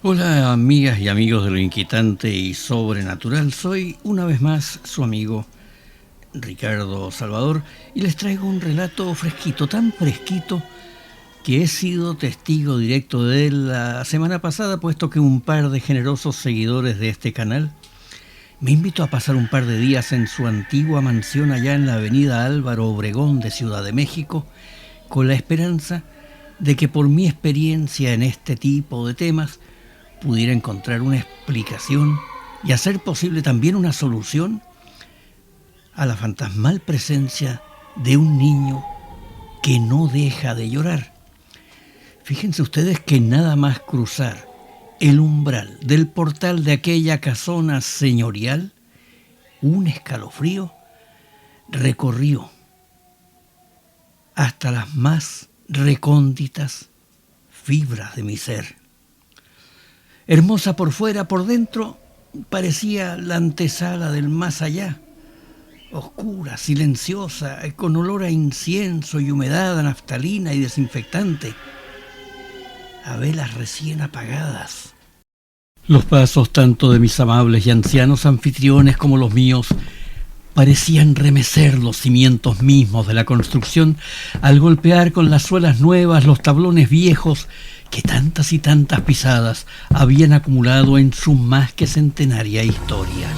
Hola amigas y amigos de lo inquietante y sobrenatural, soy una vez más su amigo Ricardo Salvador y les traigo un relato fresquito, tan fresquito que he sido testigo directo de él la semana pasada, puesto que un par de generosos seguidores de este canal me invitó a pasar un par de días en su antigua mansión allá en la avenida Álvaro Obregón de Ciudad de México, con la esperanza de que por mi experiencia en este tipo de temas pudiera encontrar una explicación y hacer posible también una solución a la fantasmal presencia de un niño que no deja de llorar. Fíjense ustedes que nada más cruzar el umbral del portal de aquella casona señorial, un escalofrío recorrió hasta las más recónditas fibras de mi ser. Hermosa por fuera, por dentro parecía la antesala del más allá, oscura, silenciosa, con olor a incienso y humedad, a naftalina y desinfectante, a velas recién apagadas. Los pasos tanto de mis amables y ancianos anfitriones como los míos parecían remecer los cimientos mismos de la construcción al golpear con las suelas nuevas los tablones viejos que tantas y tantas pisadas habían acumulado en su más que centenaria historia.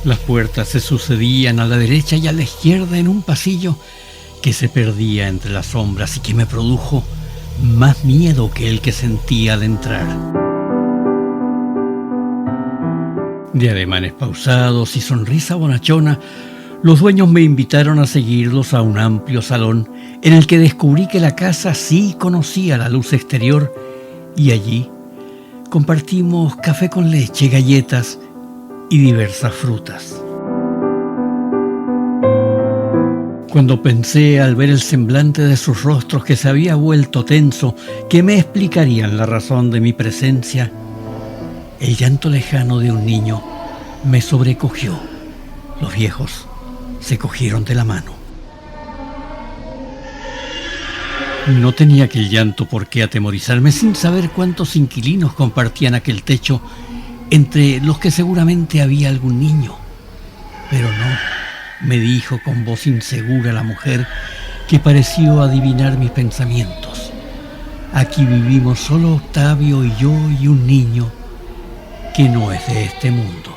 Las puertas se sucedían a la derecha y a la izquierda en un pasillo que se perdía entre las sombras y que me produjo más miedo que el que sentía al entrar. De ademanes pausados y sonrisa bonachona, los dueños me invitaron a seguirlos a un amplio salón en el que descubrí que la casa sí conocía la luz exterior y allí compartimos café con leche, galletas y diversas frutas. Cuando pensé al ver el semblante de sus rostros que se había vuelto tenso, que me explicarían la razón de mi presencia, el llanto lejano de un niño me sobrecogió. Los viejos se cogieron de la mano. No tenía aquel llanto por qué atemorizarme, sin saber cuántos inquilinos compartían aquel techo, entre los que seguramente había algún niño. Pero no, me dijo con voz insegura la mujer, que pareció adivinar mis pensamientos. Aquí vivimos solo Octavio y yo y un niño que no es de este mundo.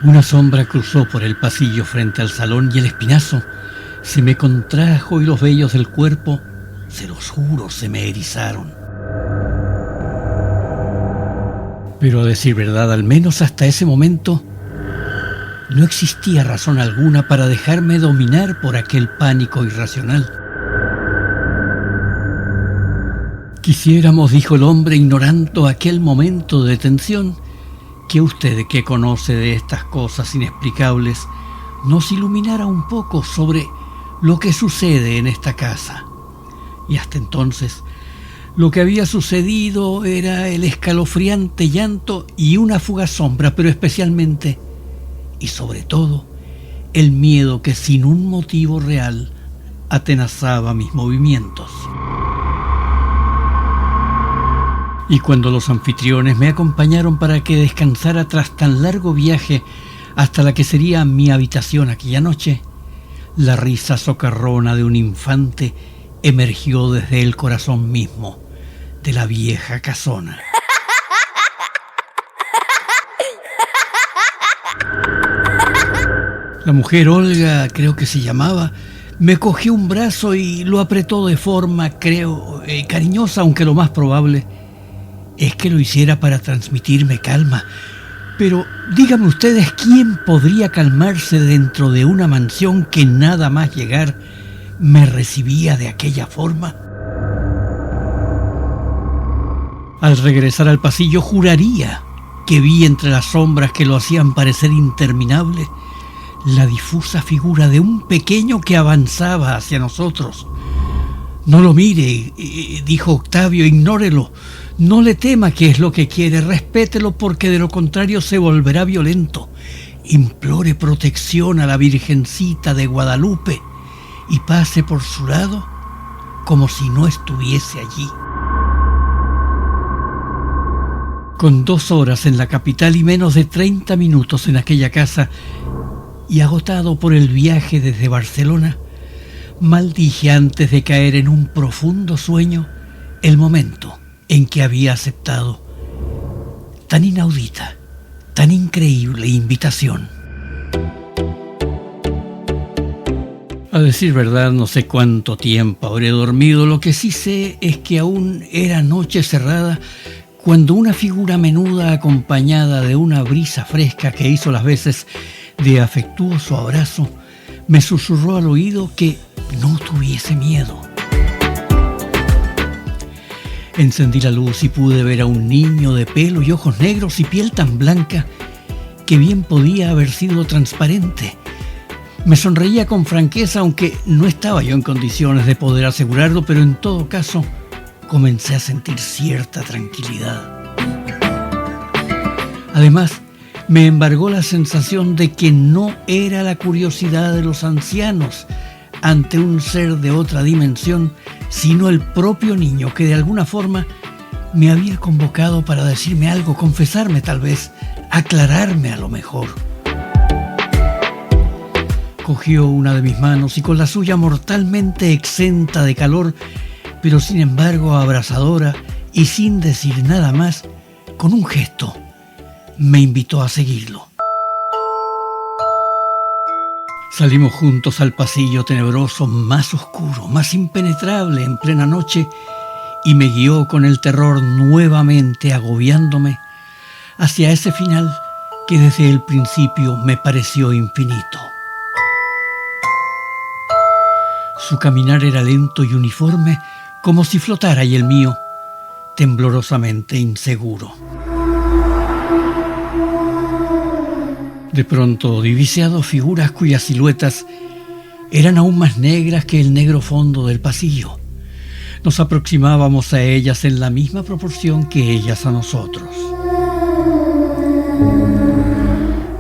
Una sombra cruzó por el pasillo frente al salón y el espinazo se me contrajo y los vellos del cuerpo, se los juro, se me erizaron. Pero a decir verdad, al menos hasta ese momento, no existía razón alguna para dejarme dominar por aquel pánico irracional. Quisiéramos, dijo el hombre, ignorando aquel momento de tensión, que usted, que conoce de estas cosas inexplicables, nos iluminara un poco sobre lo que sucede en esta casa. Y hasta entonces, lo que había sucedido era el escalofriante llanto y una fugaz sombra, pero especialmente, y sobre todo, el miedo que sin un motivo real atenazaba mis movimientos. Y cuando los anfitriones me acompañaron para que descansara tras tan largo viaje hasta la que sería mi habitación aquella noche, la risa socarrona de un infante emergió desde el corazón mismo de la vieja casona. La mujer, Olga, creo que se llamaba, me cogió un brazo y lo apretó de forma, cariñosa, aunque lo más probable es que lo hiciera para transmitirme calma. Pero díganme ustedes, ¿quién podría calmarse dentro de una mansión que nada más llegar me recibía de aquella forma? Al regresar al pasillo juraría que vi entre las sombras que lo hacían parecer interminable la difusa figura de un pequeño que avanzaba hacia nosotros. No lo mire, dijo Octavio, ignórelo. No le tema qué es lo que quiere, respételo porque de lo contrario se volverá violento. Implore protección a la Virgencita de Guadalupe y pase por su lado como si no estuviese allí. Con 2 horas en la capital y menos de 30 minutos en aquella casa, y agotado por el viaje desde Barcelona, maldije antes de caer en un profundo sueño el momento en que había aceptado tan inaudita, tan increíble invitación. A decir verdad, no sé cuánto tiempo habré dormido. Lo que sí sé es que aún era noche cerrada cuando una figura menuda acompañada de una brisa fresca que hizo las veces de afectuoso abrazo me susurró al oído que no tuviese miedo. Encendí la luz y pude ver a un niño de pelo y ojos negros y piel tan blanca que bien podía haber sido transparente. Me sonreía con franqueza, aunque no estaba yo en condiciones de poder asegurarlo, pero en todo caso comencé a sentir cierta tranquilidad. Además, me embargó la sensación de que no era la curiosidad de los ancianos ante un ser de otra dimensión, sino el propio niño que de alguna forma me había convocado para decirme algo, confesarme tal vez, aclararme a lo mejor. Cogió una de mis manos y con la suya mortalmente exenta de calor, pero sin embargo abrasadora y sin decir nada más, con un gesto me invitó a seguirlo. Salimos juntos al pasillo tenebroso, más oscuro, más impenetrable en plena noche, y me guió con el terror nuevamente agobiándome hacia ese final que desde el principio me pareció infinito. Su caminar era lento y uniforme, como si flotara, y el mío temblorosamente inseguro. De pronto divisé a 2 figuras cuyas siluetas eran aún más negras que el negro fondo del pasillo. Nos aproximábamos a ellas en la misma proporción que ellas a nosotros.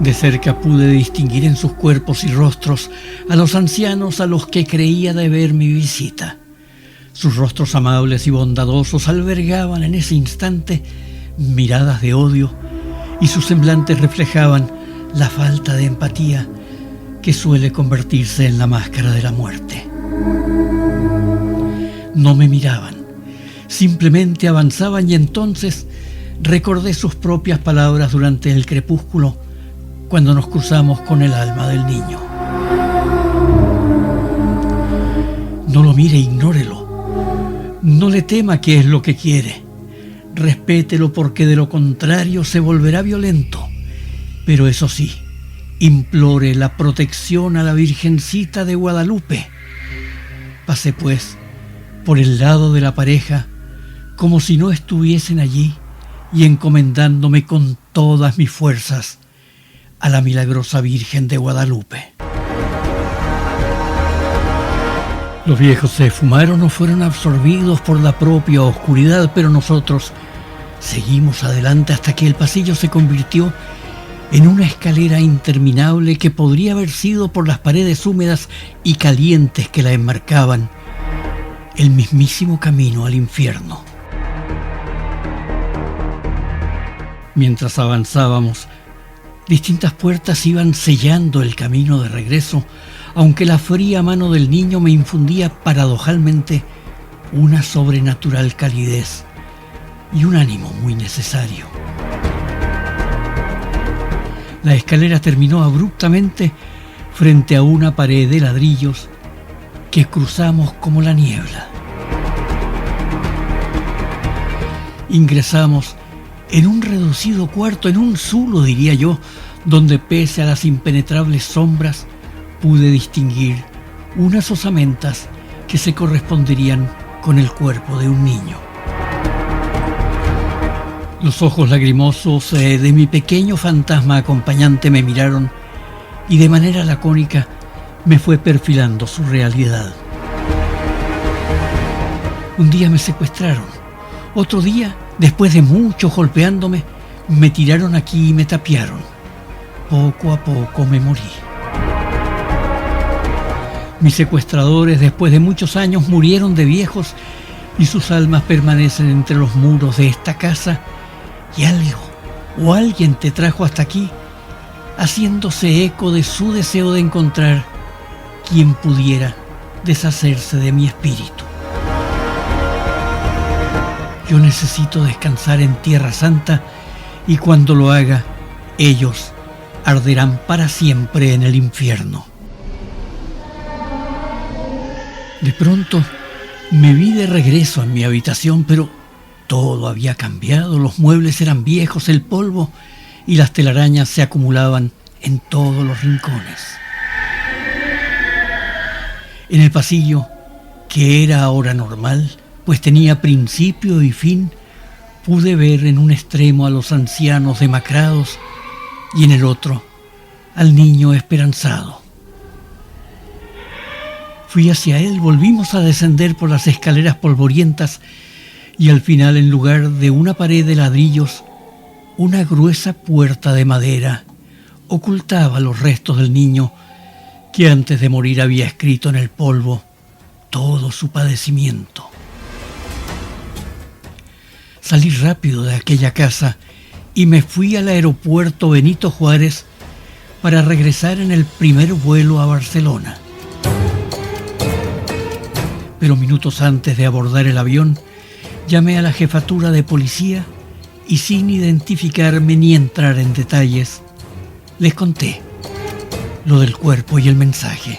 De cerca pude distinguir en sus cuerpos y rostros a los ancianos a los que creía deber mi visita. Sus rostros amables y bondadosos albergaban en ese instante miradas de odio y sus semblantes reflejaban la falta de empatía que suele convertirse en la máscara de la muerte. No me miraban, simplemente avanzaban, y entonces recordé sus propias palabras durante el crepúsculo cuando nos cruzamos con el alma del niño. No lo mire, ignórelo. No le tema qué es lo que quiere. Respételo, porque de lo contrario se volverá violento. Pero eso sí, implore la protección a la Virgencita de Guadalupe. Pasé pues por el lado de la pareja como si no estuviesen allí y encomendándome con todas mis fuerzas a la milagrosa Virgen de Guadalupe. Los viejos se esfumaron o fueron absorbidos por la propia oscuridad, pero nosotros seguimos adelante hasta que el pasillo se convirtió en una escalera interminable que podría haber sido, por las paredes húmedas y calientes que la enmarcaban, el mismísimo camino al infierno. Mientras avanzábamos, distintas puertas iban sellando el camino de regreso, aunque la fría mano del niño me infundía paradojalmente una sobrenatural calidez y un ánimo muy necesario. La escalera terminó abruptamente frente a una pared de ladrillos que cruzamos como la niebla. Ingresamos en un reducido cuarto, en un zulo, diría yo, donde pese a las impenetrables sombras pude distinguir unas osamentas que se corresponderían con el cuerpo de un niño. Los ojos lagrimosos de mi pequeño fantasma acompañante me miraron y de manera lacónica me fue perfilando su realidad. Un día me secuestraron. Otro día, después de mucho golpeándome, me tiraron aquí y me tapiaron. Poco a poco me morí. Mis secuestradores, después de muchos años, murieron de viejos y sus almas permanecen entre los muros de esta casa, y algo o alguien te trajo hasta aquí, haciéndose eco de su deseo de encontrar quien pudiera deshacerse de mi espíritu. Yo necesito descansar en Tierra Santa, y cuando lo haga, ellos arderán para siempre en el infierno. De pronto me vi de regreso en mi habitación, pero todo había cambiado. Los muebles eran viejos, el polvo y las telarañas se acumulaban en todos los rincones. En el pasillo, que era ahora normal, pues tenía principio y fin, pude ver en un extremo a los ancianos demacrados y en el otro al niño esperanzado. Fui hacia él, volvimos a descender por las escaleras polvorientas y al final, en lugar de una pared de ladrillos, una gruesa puerta de madera ocultaba los restos del niño que antes de morir había escrito en el polvo todo su padecimiento. Salí rápido de aquella casa y me fui al aeropuerto Benito Juárez para regresar en el primer vuelo a Barcelona. Pero minutos antes de abordar el avión, llamé a la jefatura de policía y, sin identificarme ni entrar en detalles, les conté lo del cuerpo y el mensaje.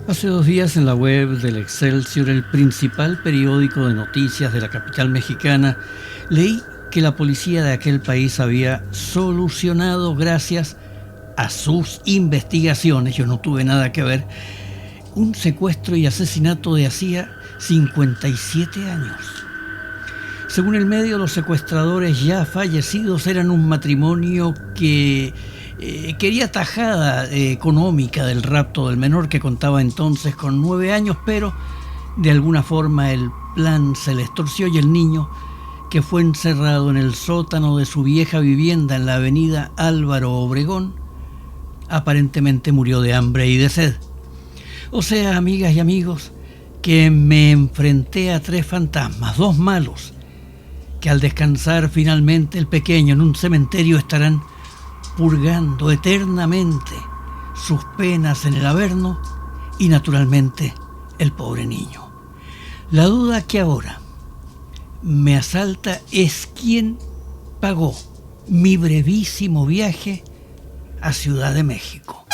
Hace 2 días, en la web del Excelsior, el principal periódico de noticias de la capital mexicana, leí que la policía de aquel país había solucionado, gracias a sus investigaciones, yo no tuve nada que ver, un secuestro y asesinato de hacía 57 años. Según el medio, los secuestradores ya fallecidos eran un matrimonio que quería tajada económica del rapto del menor, que contaba entonces con 9 años, pero de alguna forma el plan se les torció y el niño, que fue encerrado en el sótano de su vieja vivienda en la avenida Álvaro Obregón, aparentemente murió de hambre y de sed. O sea, amigas y amigos, que me enfrenté a 3 fantasmas, 2 malos, que al descansar finalmente el pequeño en un cementerio estarán purgando eternamente sus penas en el Averno y naturalmente el pobre niño. La duda que ahora me asalta es quién pagó mi brevísimo viaje a Ciudad de México.